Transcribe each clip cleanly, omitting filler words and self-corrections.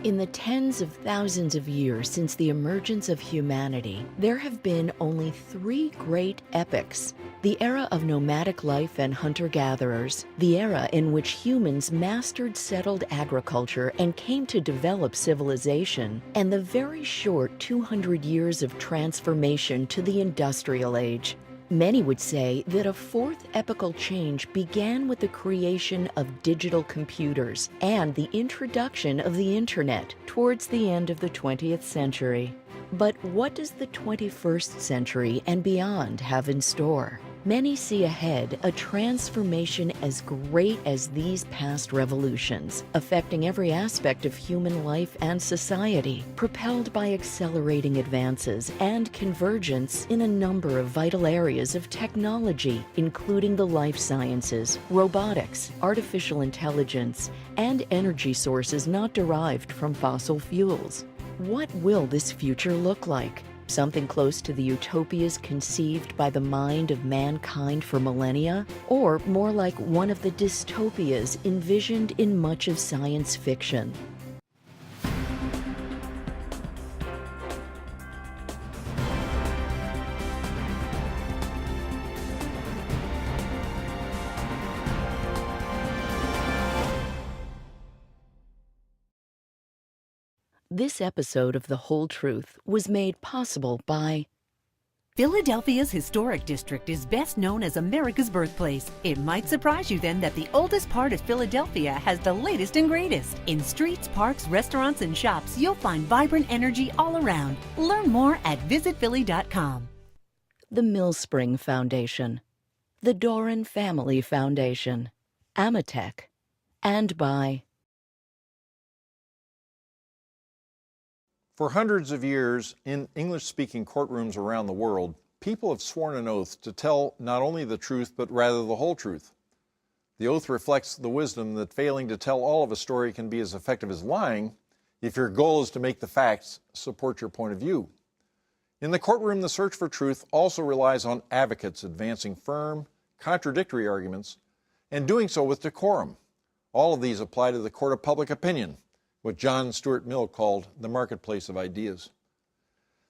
In the tens of thousands of years since the emergence of humanity, there have been only three great epochs: the era of nomadic life and hunter-gatherers, the era in which humans mastered settled agriculture and came to develop civilization, and the very short 200 years of transformation to the industrial age. Many would say that a fourth epochal change began with the creation of digital computers and the introduction of the internet towards the end of the 20th century. But what does the 21st century and beyond have in store? Many see ahead a transformation as great as these past revolutions, affecting every aspect of human life and society, propelled by accelerating advances and convergence in a number of vital areas of technology, including the life sciences, robotics, artificial intelligence, and energy sources not derived from fossil fuels. What will this future look like? Something close to the utopias conceived by the mind of mankind for millennia? Or more like one of the dystopias envisioned in much of science fiction? This episode of The Whole Truth was made possible by Philadelphia's historic district is best known as America's birthplace. It might surprise you then that the oldest part of Philadelphia has the latest and greatest. In streets, parks, restaurants, and shops, you'll find vibrant energy all around. Learn more at visitphilly.com. the Millspring Foundation, the Doran Family Foundation, Amatech, and by For hundreds of years, in English-speaking courtrooms around the world, people have sworn an oath to tell not only the truth, but rather the whole truth. The oath reflects the wisdom that failing to tell all of a story can be as effective as lying if your goal is to make the facts support your point of view. In the courtroom, the search for truth also relies on advocates advancing firm, contradictory arguments, and doing so with decorum. All of these apply to the court of public opinion, what John Stuart Mill called the marketplace of ideas.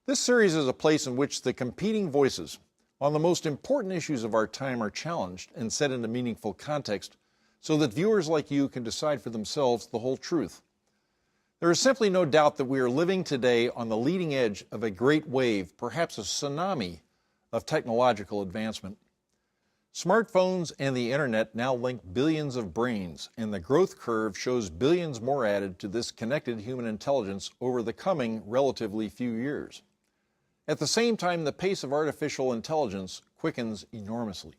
This series is a place in which the competing voices on the most important issues of our time are challenged and set into meaningful context so that viewers like you can decide for themselves the whole truth. There is simply no doubt that we are living today on the leading edge of a great wave, perhaps a tsunami, of technological advancement. Smartphones and the internet now link billions of brains, and the growth curve shows billions more added to this connected human intelligence over the coming relatively few years. At the same time, the pace of artificial intelligence quickens enormously.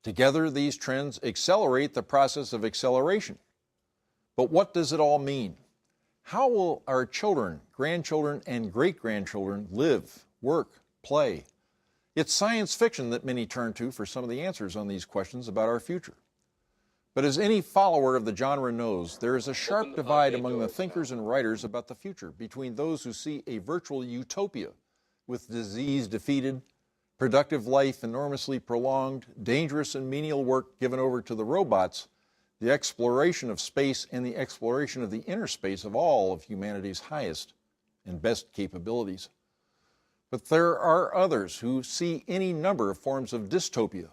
Together, these trends accelerate the process of acceleration. But what does it all mean? How will our children, grandchildren, and great-grandchildren live, work, play? It's science fiction that many turn to for some of the answers on these questions about our future. But as any follower of the genre knows, there is a sharp divide among the thinkers and writers about the future between those who see a virtual utopia with disease defeated, productive life enormously prolonged, dangerous and menial work given over to the robots, the exploration of space and the exploration of the inner space of all of humanity's highest and best capabilities. But there are others who see any number of forms of dystopia,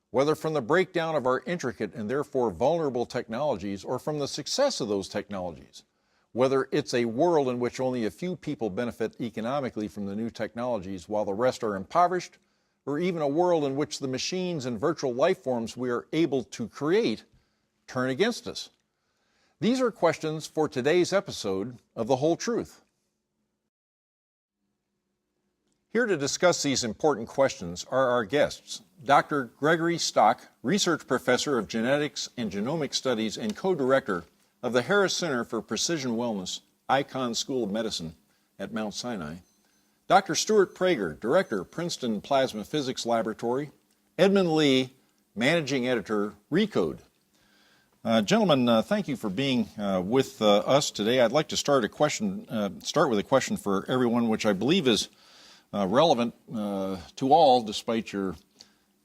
whether from the breakdown of our intricate and therefore vulnerable technologies or from the success of those technologies, whether it's a world in which only a few people benefit economically from the new technologies while the rest are impoverished, or even a world in which the machines and virtual life forms we are able to create turn against us. These are questions for today's episode of The Whole Truth. Here to discuss these important questions are our guests, Dr. Gregory Stock, Research Professor of Genetics and Genomic Studies and co-director of the Harris Center for Precision Wellness, Icahn School of Medicine at Mount Sinai, Dr. Stuart Prager, Director, Princeton Plasma Physics Laboratory, Edmund Lee, Managing Editor, Recode. Gentlemen, thank you for being with us today. I'd like to start with a question for everyone, which I believe is relevant to all, despite your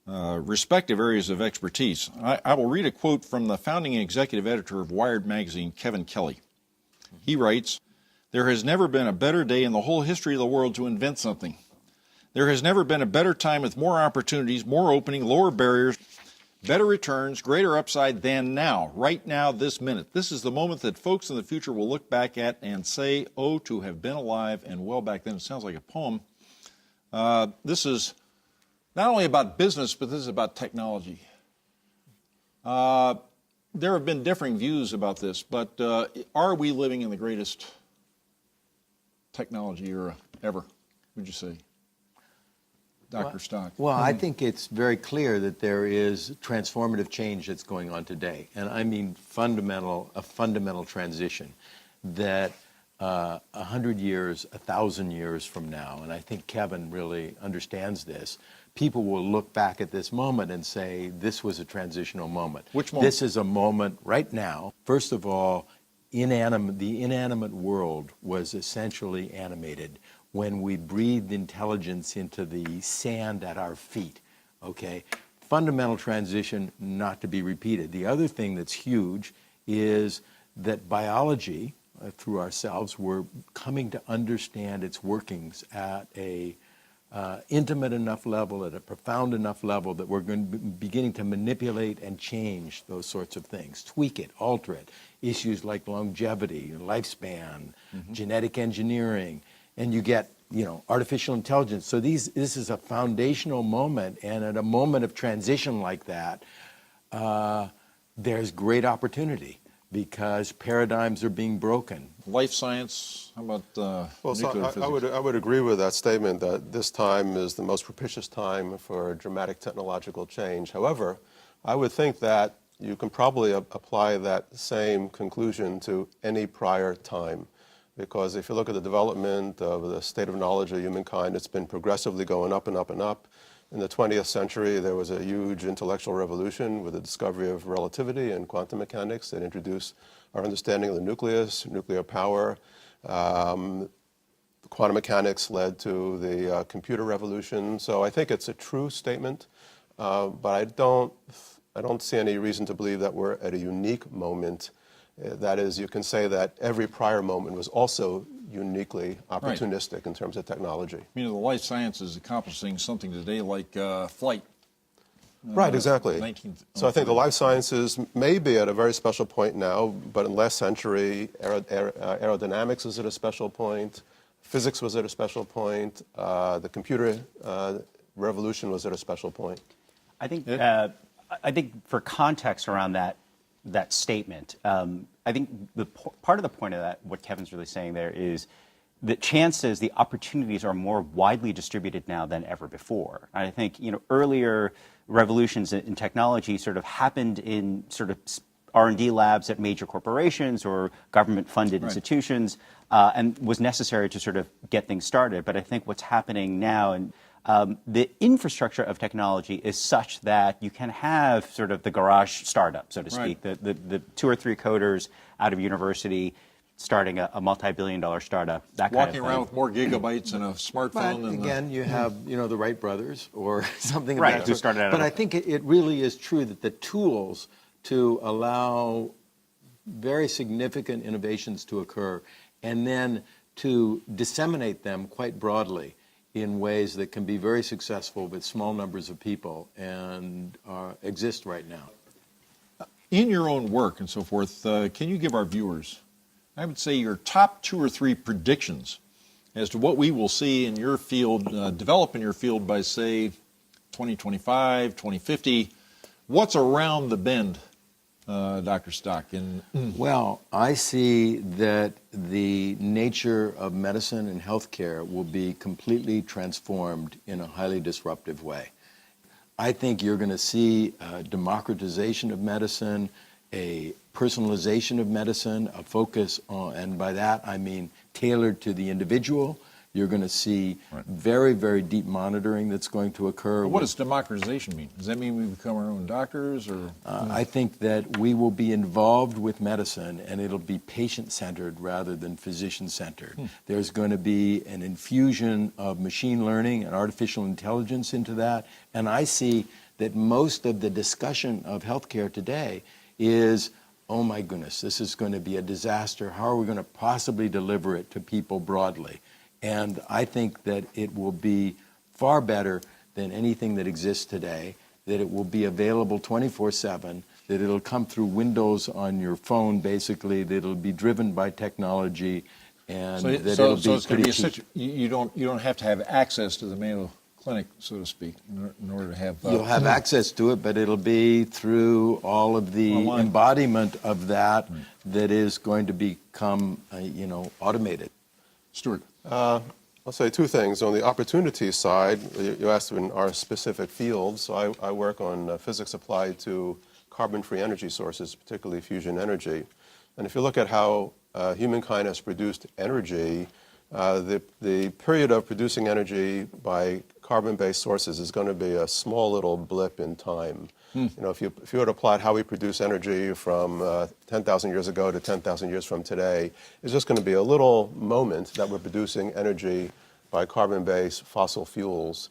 respective areas of expertise. I will read a quote from the founding executive editor of Wired magazine, Kevin Kelly. He writes, "There has never been a better day in the whole history of the world to invent something. There has never been a better time with more opportunities, more opening, lower barriers, better returns, greater upside than now, right now, this minute. This is the moment that folks in the future will look back at and say, oh, to have been alive and well back then." It sounds like a poem. This is not only about business, but this is about technology. There have been differing views about this, but are we living in the greatest technology era ever, would you say? Dr. Stock. Well, I think it's very clear that there is transformative change that's going on today. And I mean a fundamental transition that 100 years, 1,000 years from now, and I think Kevin really understands this, people will look back at this moment and say, this was a transitional moment. Which moment? This is a moment right now. First of all, the inanimate world was essentially animated when we breathed intelligence into the sand at our feet, okay? Fundamental transition not to be repeated. The other thing that's huge is that biology, through ourselves, we're coming to understand its workings at a intimate enough level, at a profound enough level that we're going to be beginning to manipulate and change those sorts of things, tweak it, alter it. Issues like longevity, lifespan, genetic engineering, and you get, artificial intelligence. So this is a foundational moment, and at a moment of transition like that, there's great opportunity because paradigms are being broken. Life science, how about nuclear physics? I would agree with that statement that this time is the most propitious time for dramatic technological change. However, I would think that you can probably apply that same conclusion to any prior time. Because if you look at the development of the state of knowledge of humankind, it's been progressively going up and up and up. In the 20th century, there was a huge intellectual revolution with the discovery of relativity and quantum mechanics that introduced our understanding of the nucleus, nuclear power. Quantum mechanics led to the computer revolution. So I think it's a true statement, but I don't see any reason to believe that we're at a unique moment. That is, you can say that every prior moment was also uniquely opportunistic in terms of technology. The life science is accomplishing something today like flight. Right, exactly. So I think the life sciences may be at a very special point now, but in last century, aerodynamics was at a special point, physics was at a special point, the computer revolution was at a special point. I think for context around that statement, I think part of the point of that, what Kevin's really saying there, is the chances, the opportunities are more widely distributed now than ever before. And I think earlier revolutions in technology sort of happened in sort of R&D labs at major corporations or government-funded institutions, and was necessary to sort of get things started. But I think what's happening now, and the infrastructure of technology is such that you can have sort of the garage startup, so to speak, the 2 or 3 coders out of university starting a multi-billion-dollar startup, that kind of thing. Walking around with more gigabytes and a smartphone. But again, you have the Wright brothers or something right, like who that. started out. But I think it really is true that the tools to allow very significant innovations to occur and then to disseminate them quite broadly in ways that can be very successful with small numbers of people and exist right now. In your own work and so forth, can you give our viewers, I would say, your top 2 or 3 predictions as to what we will see in your field, develop in your field by, say, 2025, 2050? What's around the bend, Dr. Stock? Well, I see that the nature of medicine and healthcare will be completely transformed in a highly disruptive way. I think you're going to see a democratization of medicine, a personalization of medicine, a focus on, and by that I mean tailored to the individual. You're going to see very, very deep monitoring that's going to occur. What does democratization mean? Does that mean we become our own doctors? Or I think that we will be involved with medicine, and it'll be patient-centered rather than physician-centered. There's going to be an infusion of machine learning and artificial intelligence into that, and I see that most of the discussion of healthcare today is oh my goodness, this is going to be a disaster. How are we going to possibly deliver it to people broadly? And I think that it will be far better than anything that exists today, that it will be available 24/7, that it'll come through Windows on your phone, basically, that it'll be driven by technology, and So, that so, it'll so be it's going to pretty be cheap. you don't have to have access to the Mayo Clinic, so to speak, in order to have. You'll have access to it, but it'll be through all of the Online. embodiment of that that is going to become, automated. Stuart. I'll say two things. On the opportunity side, you asked in our specific fields. So I work on physics applied to carbon-free energy sources, particularly fusion energy. And if you look at how humankind has produced energy, the period of producing energy by carbon-based sources is going to be a small little blip in time. If you were to plot how we produce energy from 10,000 years ago to 10,000 years from today, it's just going to be a little moment that we're producing energy by carbon-based fossil fuels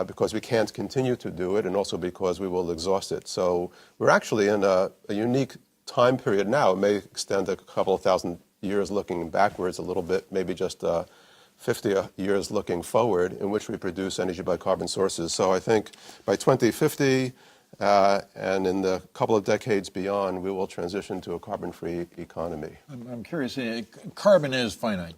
because we can't continue to do it, and also because we will exhaust it. So we're actually in a unique time period now. It may extend a couple of thousand years looking backwards a little bit, maybe just 50 years looking forward, in which we produce energy by carbon sources. So I think by 2050 and in the couple of decades beyond, we will transition to a carbon-free economy. I'm curious. Carbon is finite.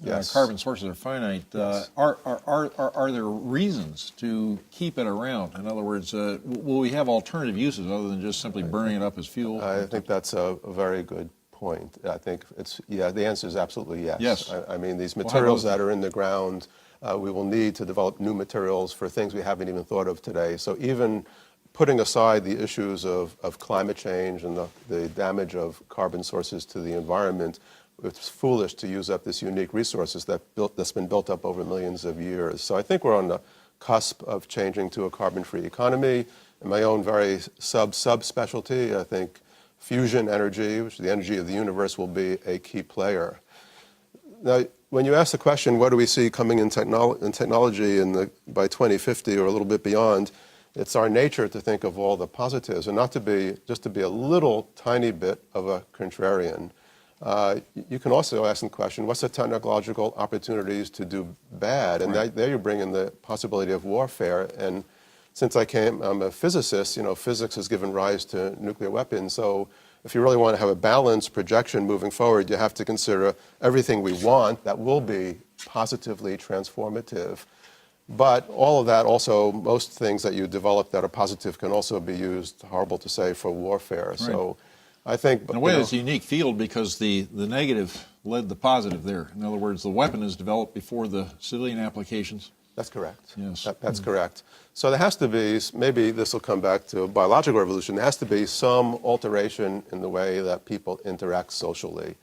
Yes. Carbon sources are finite. Yes. Are there reasons to keep it around? In other words, will we have alternative uses other than just simply burning it up as fuel? I think that's a very good point. I think the answer is absolutely yes. Yes. I mean, these materials that are in the ground, we will need to develop new materials for things we haven't even thought of today. So even putting aside the issues of climate change and the damage of carbon sources to the environment, it's foolish to use up this unique resources that's been built up over millions of years. So I think we're on the cusp of changing to a carbon-free economy. In my own very sub-specialty, I think fusion energy, which is the energy of the universe, will be a key player. Now, when you ask the question, what do we see coming in technology by 2050 or a little bit beyond, it's our nature to think of all the positives and not to be a little tiny bit of a contrarian. You can also ask the question, what's the technological opportunities to do bad? And there you bring in the possibility of warfare. And since I'm a physicist, physics has given rise to nuclear weapons. So if you really want to have a balanced projection moving forward, you have to consider everything we want that will be positively transformative. But all of that also, most things that you develop that are positive can also be used, horrible to say, for warfare. Right. So I think, in a way, it's a unique field because the negative led the positive there. In other words, the weapon is developed before the civilian applications. That's correct. Yes. That's correct. So there has to be, maybe this will come back to biological revolution, there has to be some alteration in the way that people interact socially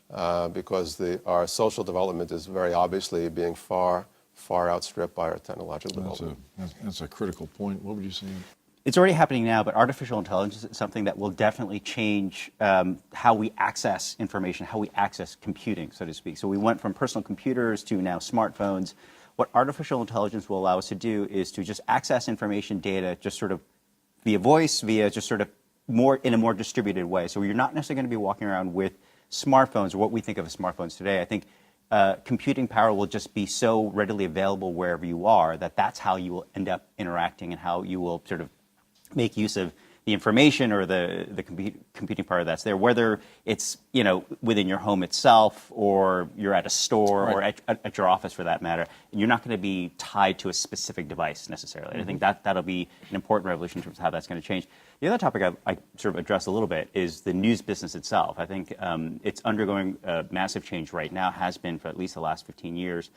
because our social development is very obviously being far outstripped by our technological development. That's a critical point. What would you say? It's already happening now, but artificial intelligence is something that will definitely change how we access information, how we access computing, so to speak. So we went from personal computers to now smartphones. What artificial intelligence will allow us to do is to just access information, data, just sort of via voice, via just sort of in a more distributed way. So you're not necessarily going to be walking around with smartphones or what we think of as smartphones today. I think computing power will just be so readily available wherever you are that that's how you will end up interacting and how you will sort of make use of the information or the computing power that's there, whether it's within your home itself or you're at a store or at your office for that matter. And you're not going to be tied to a specific device necessarily. I think that'll be an important revolution in terms of how that's going to change. The other topic I sort of addressed a little bit is the news business itself. I think it's undergoing a massive change right now, has been for at least the last 15 years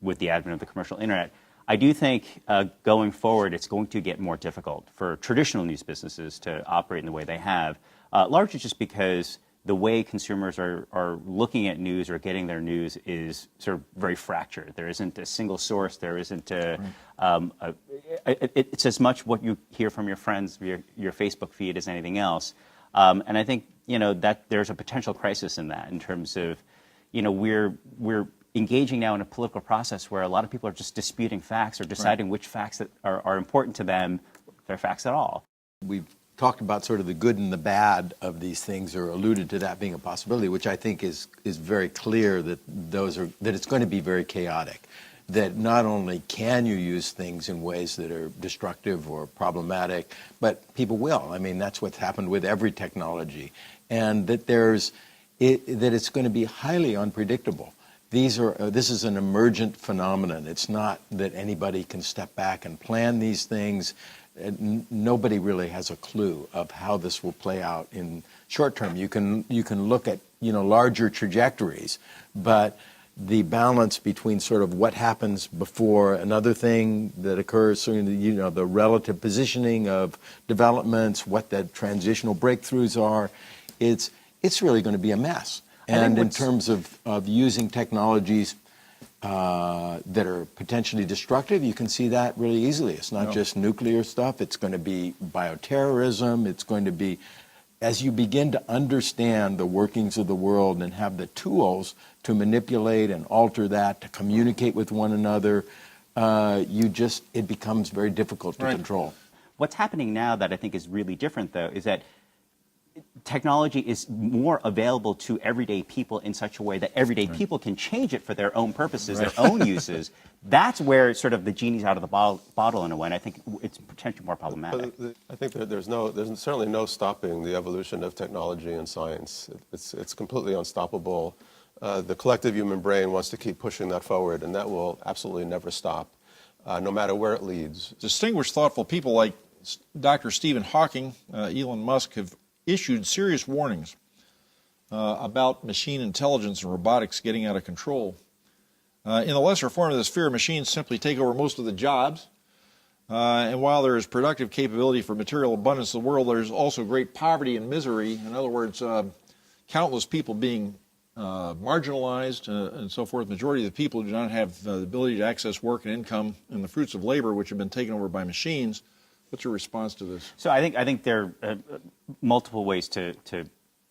with the advent of the commercial internet. I do think going forward, it's going to get more difficult for traditional news businesses to operate in the way they have, largely just because the way consumers are looking at news or getting their news is sort of very fractured. There isn't a single source. There isn't it's as much what you hear from your friends, your Facebook feed as anything else. And I think, that there's a potential crisis in that in terms of, we're engaging now in a political process where a lot of people are just disputing facts or deciding which facts that are important to them, if they're facts at all. We've talked about sort of the good and the bad of these things, or alluded to that being a possibility, which I think is very clear that that it's going to be very chaotic. That not only can you use things in ways that are destructive or problematic, but people will. I mean, that's what's happened with every technology, and that that it's going to be highly unpredictable. This is an emergent phenomenon. It's not that anybody can step back and plan these things. Nobody really has a clue of how this will play out in short term. You can look at larger trajectories, but the balance between sort of what happens before another thing that occurs, the relative positioning of developments, what the transitional breakthroughs are, it's really going to be a mess. And in terms of using technologies that are potentially destructive, you can see that really easily. It's not just nuclear stuff. It's going to be bioterrorism. It's going to be, as you begin to understand the workings of the world and have the tools to manipulate and alter that, to communicate with one another, it becomes very difficult to control. What's happening now that I think is really different, though, is that technology is more available to everyday people in such a way that everyday people can change it for their own purposes, their own uses. That's where sort of the genie's out of the bottle in a way, and I think it's potentially more problematic. I think there's certainly no stopping the evolution of technology and science. It's completely unstoppable. The collective human brain wants to keep pushing that forward, and that will absolutely never stop, no matter where it leads. Distinguished, thoughtful people like Dr. Stephen Hawking, Elon Musk have issued serious warnings about machine intelligence and robotics getting out of control. In the lesser form of this fear, machines simply take over most of the jobs. And while there is productive capability for material abundance in the world, there's also great poverty and misery. In other words, countless people being marginalized and so forth. The majority of the people do not have the ability to access work and income and the fruits of labor, which have been taken over by machines. What's your response to this? So I think there are multiple ways to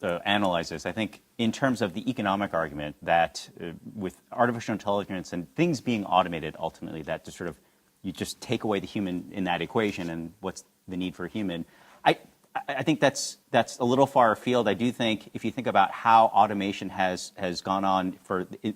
analyze this. I think in terms of the economic argument that with artificial intelligence and things being automated, ultimately that just sort of you just take away the human in that equation, and what's the need for a human? I think that's a little far afield. I do think if you think about how automation has gone on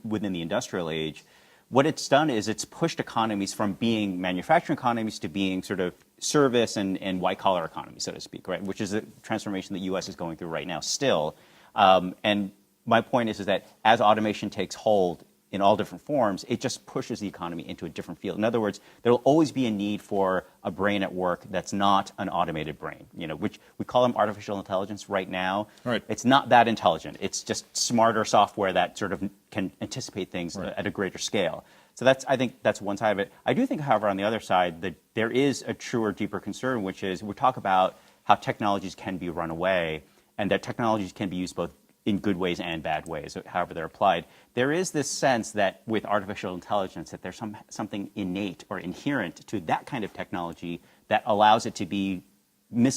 within the industrial age, what it's done is it's pushed economies from being manufacturing economies to being sort of service and white-collar economies, so to speak, right? Which is a transformation the U.S. is going through right now still. And my point is that as automation takes hold in all different forms, it just pushes the economy into a different field. In other words, there will always be a need for a brain at work that's not an automated brain, which we call them artificial intelligence right now. Right. It's not that intelligent. It's just smarter software that sort of can anticipate things at a greater scale. So I think that's one side of it. I do think, however, on the other side, that there is a truer, deeper concern, which is we talk about how technologies can be run away and that technologies can be used both in good ways and bad ways, however they're applied. There is this sense that with artificial intelligence that there's something innate or inherent to that kind of technology that allows it to be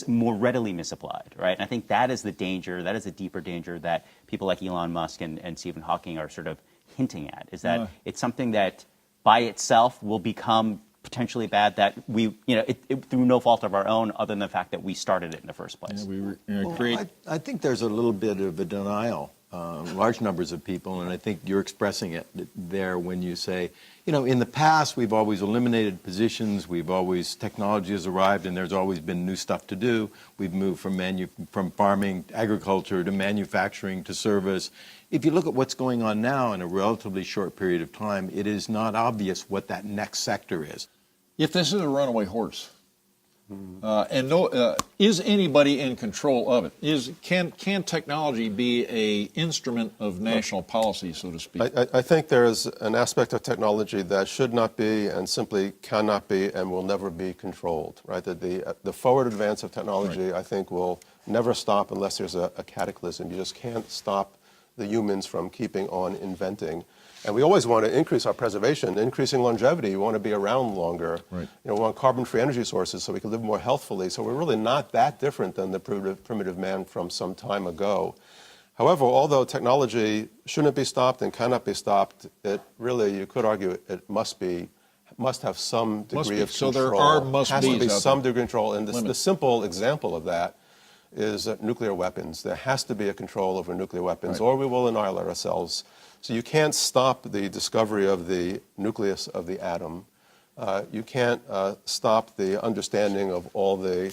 more readily misapplied, right? And I think that is the danger, that is a deeper danger that people like Elon Musk and Stephen Hawking are sort of hinting at, is that it's something that by itself will become potentially bad, that we, through no fault of our own, other than the fact that we started it in the first place. I think there's a little bit of a denial, large numbers of people, and I think you're expressing it there when you say, in the past we've always eliminated positions, technology has arrived and there's always been new stuff to do. We've moved from farming, agriculture to manufacturing to service. If you look at what's going on now in a relatively short period of time, it is not obvious what that next sector is. If this is a runaway horse, is anybody in control of it? Can technology be an instrument of national policy, so to speak? I think there is an aspect of technology that should not be and simply cannot be and will never be controlled, right? That the forward advance of technology, I think, will never stop unless there's a cataclysm. You just can't stop the humans from keeping on inventing. And we always want to increase our preservation, increasing longevity. We want to be around longer. Right. We want carbon-free energy sources so we can live more healthfully. So we're really not that different than the primitive man from some time ago. However, although technology shouldn't be stopped and cannot be stopped, it really, you could argue, it must have some degree of control. So there are must-be's. Has to be some degree of control. And the simple example of that is nuclear weapons. There has to be a control over nuclear weapons, or we will annihilate ourselves. So you can't stop the discovery of the nucleus of the atom. You can't stop the understanding of all the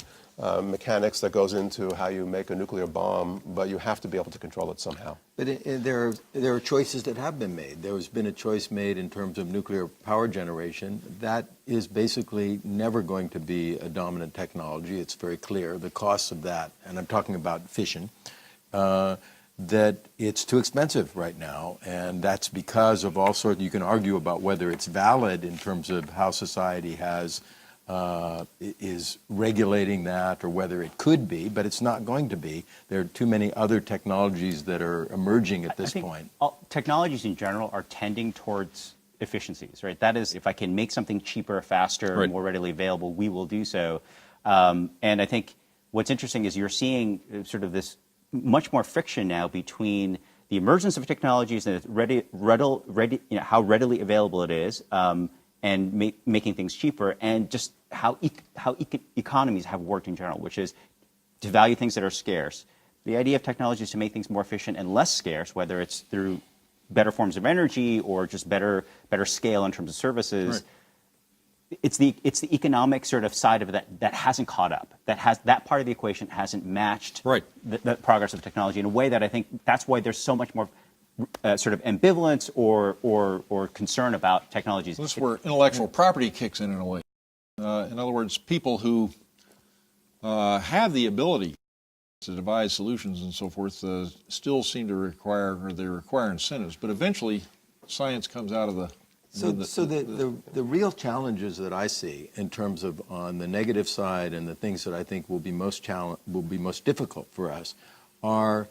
mechanics that goes into how you make a nuclear bomb, but you have to be able to control it somehow. But there are choices that have been made. There has been a choice made in terms of nuclear power generation. That is basically never going to be a dominant technology. It's very clear. The costs of that, and I'm talking about fission, that it's too expensive right now, and that's because of all sorts. You can argue about whether it's valid in terms of how society is regulating that, or whether it could be, but it's not going to be. There are too many other technologies that are emerging at this point. Technologies in general are tending towards efficiencies, right? That is, if I can make something cheaper, faster, more readily available, we will do so. And I think what's interesting is you're seeing sort of this much more friction now between the emergence of technologies and how readily available it is, and making things cheaper, and just how economies have worked in general, which is to value things that are scarce. The idea of technology is to make things more efficient and less scarce, whether it's through better forms of energy or just better scale in terms of services. It's the economic sort of side of that hasn't caught up. That part of the equation hasn't matched the progress of technology in a way that I think that's why there's so much more sort of ambivalence or concern about technologies. This is where intellectual property kicks in a way. In other words, people who have the ability to devise solutions and so forth still seem to require incentives. But eventually, science comes out of the... So the real challenges that I see in terms of on the negative side, and the things that I think will be most difficult for us, are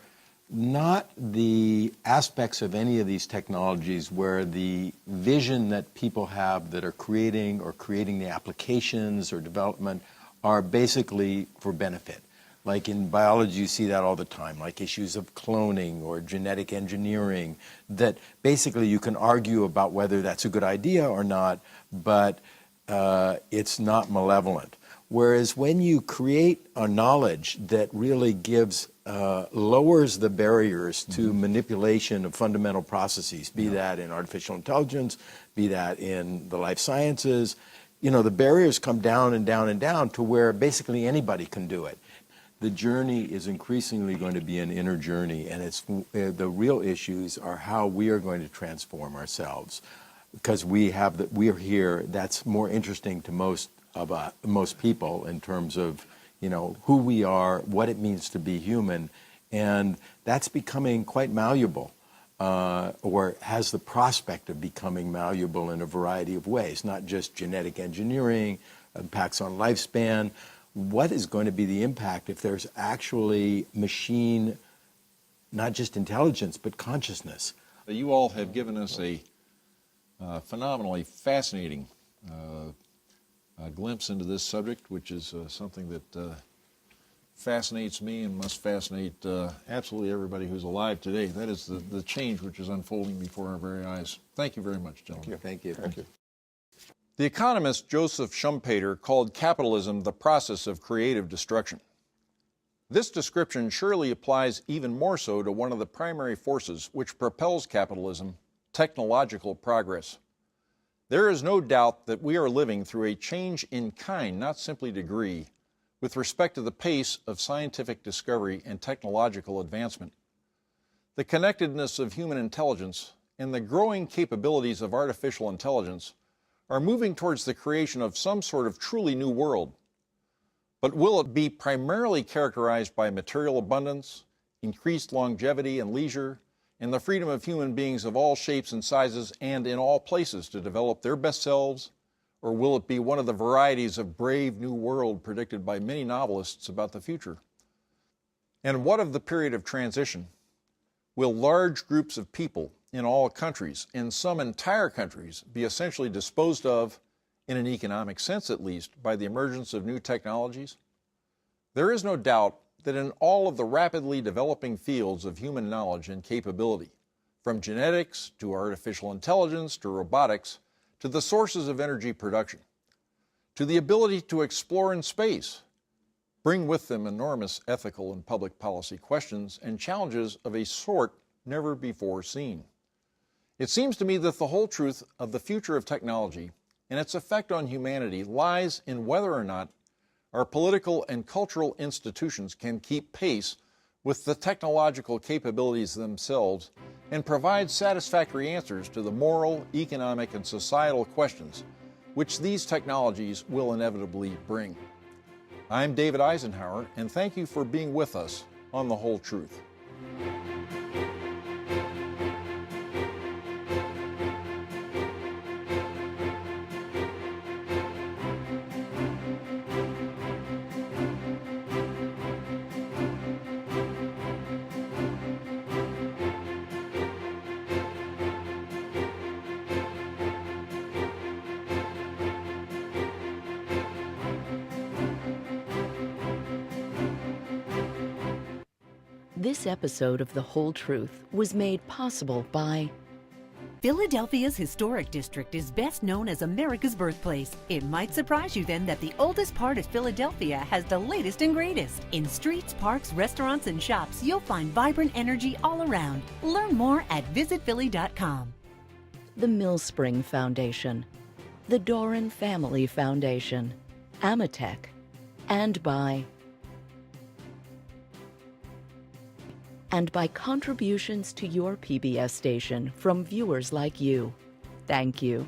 not the aspects of any of these technologies where the vision that people have that are creating the applications or development are basically for benefit. Like in biology, you see that all the time, like issues of cloning or genetic engineering, that basically you can argue about whether that's a good idea or not, but it's not malevolent. Whereas when you create a knowledge that really lowers the barriers to manipulation of fundamental processes, be that in artificial intelligence, be that in the life sciences, the barriers come down and down and down to where basically anybody can do it. The journey is increasingly going to be an inner journey, and the real issues are how we are going to transform ourselves, because we are here. That's more interesting to most people in terms of who we are, what it means to be human, and that's becoming quite malleable, or has the prospect of becoming malleable in a variety of ways, not just genetic engineering, impacts on lifespan. What is going to be the impact if there's actually machine, not just intelligence, but consciousness? You all have given us a phenomenally fascinating glimpse into this subject, which is something that fascinates me and must fascinate absolutely everybody who's alive today. That is the change which is unfolding before our very eyes. Thank you very much, gentlemen. Thank you. Thank you. The economist Joseph Schumpeter called capitalism the process of creative destruction. This description surely applies even more so to one of the primary forces which propels capitalism, technological progress. There is no doubt that we are living through a change in kind, not simply degree, with respect to the pace of scientific discovery and technological advancement. The connectedness of human intelligence and the growing capabilities of artificial intelligence are moving towards the creation of some sort of truly new world. But will it be primarily characterized by material abundance, increased longevity and leisure, and the freedom of human beings of all shapes and sizes and in all places to develop their best selves? Or will it be one of the varieties of brave new world predicted by many novelists about the future? And what of the period of transition? Will large groups of people in all countries, in some entire countries, be essentially disposed of, in an economic sense at least, by the emergence of new technologies? There is no doubt that in all of the rapidly developing fields of human knowledge and capability, from genetics to artificial intelligence to robotics, to the sources of energy production, to the ability to explore in space, bring with them enormous ethical and public policy questions and challenges of a sort never before seen. It seems to me that the whole truth of the future of technology and its effect on humanity lies in whether or not our political and cultural institutions can keep pace with the technological capabilities themselves and provide satisfactory answers to the moral, economic, and societal questions which these technologies will inevitably bring. I'm David Eisenhower, and thank you for being with us on The Whole Truth. This episode of The Whole Truth was made possible by Philadelphia's historic district is best known as America's birthplace. It might surprise you then that the oldest part of Philadelphia has the latest and greatest. In streets, parks, restaurants, and shops, you'll find vibrant energy all around. Learn more at visitphilly.com. the Millspring Foundation, the Doran Family Foundation, Amatec, and by contributions to your PBS station from viewers like you. Thank you.